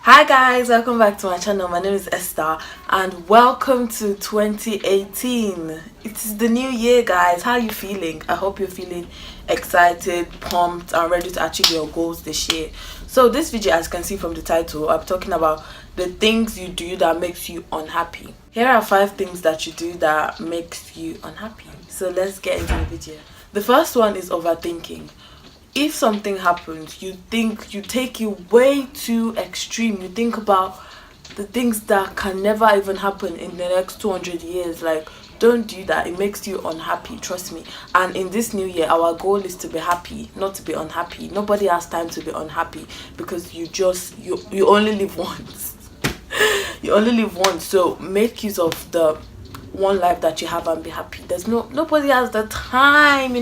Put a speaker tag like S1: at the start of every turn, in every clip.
S1: Hi guys, welcome back to my channel. My name is Esther and welcome to 2018. It is the new year, guys. How are you feeling? I hope you're feeling excited, pumped and ready to achieve your goals this year. So this video, as you can see from the title, I'm talking about the things you do that makes you unhappy. Here are 5 things that you do that makes you unhappy. So let's get into the video. The first one is overthinking. If something happens, you take it way too extreme. You think about the things that can never even happen in the next 200 years. Like, don't do that. It makes you unhappy, trust me. And in this new year, our goal is to be happy, not to be unhappy. Nobody has time to be unhappy because you only live once. You only live once, so make use of the one life that you have and be happy. Nobody has the time,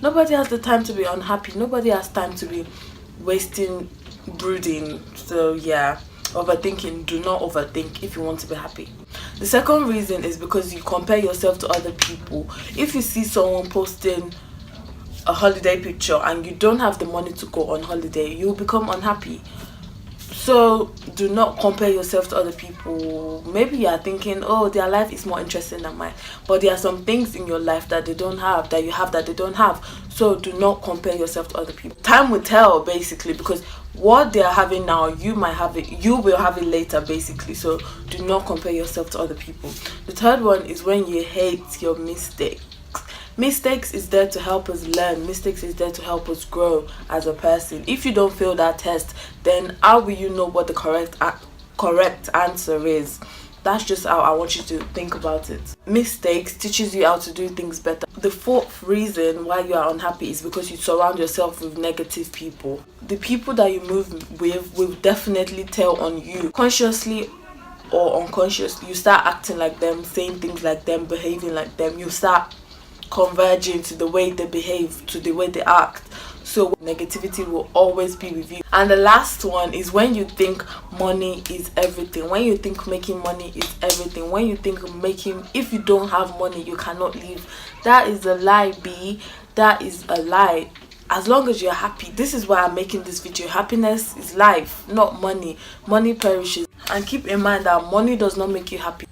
S1: nobody has the time to be unhappy. Nobody has time to be wasting brooding. So yeah, overthinking. Do not overthink if you want to be happy. The second reason is because you compare yourself to other people. If you see someone posting a holiday picture and you don't have the money to go on holiday, you'll become unhappy. So do not compare yourself to other people. Maybe you are thinking, oh, their life is more interesting than mine, but there are some things in your life that they don't have, that you have that they don't have. So do not compare yourself to other people. Time will tell, basically, because what they are having now, you will have it later, basically. So do not compare yourself to other people. The third one is when you hate your mistake. Mistakes is there to help us learn. Mistakes is there to help us grow as a person. If you don't fail that test, then how will you know what the correct answer is? That's just how I want you to think about it. Mistakes teaches you how to do things better. The fourth reason why you are unhappy is because you surround yourself with negative people. The people that you move with will definitely tell on you. Consciously or unconsciously, you start acting like them, saying things like them, behaving like them. You start converging to the way they behave, to the way they act. So negativity will always be with you. And the last one is when you think money is everything. When you think making money is everything. When you think if you don't have money, you cannot live. That is a lie, B. That is a lie. As long as you're happy. This is why I'm making this video. Happiness is life, not money. Money perishes. And keep in mind that money does not make you happy.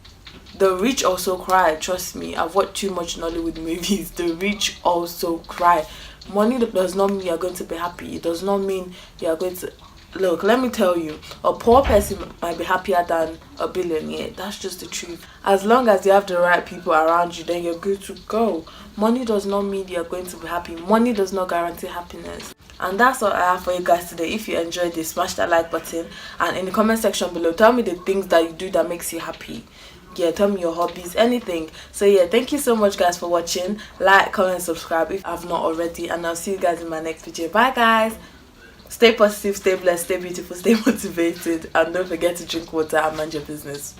S1: The rich also cry, trust me. I've watched too much Nollywood movies. The rich also cry. Money does not mean you're going to be happy. It does not mean you're going to... Look, let me tell you, a poor person might be happier than a billionaire. That's just the truth. As long as you have the right people around you, then you're good to go. Money does not mean you're going to be happy. Money does not guarantee happiness. And that's all I have for you guys today. If you enjoyed this, smash that like button. And in the comment section below, tell me the things that you do that makes you happy. Yeah, tell me your hobbies, anything. So yeah, thank you so much guys for watching. Like, comment, subscribe if I've not already, and I'll see you guys in my next video. Bye guys. Stay positive, stay blessed, stay beautiful, stay motivated, and don't forget to drink water and mind your business.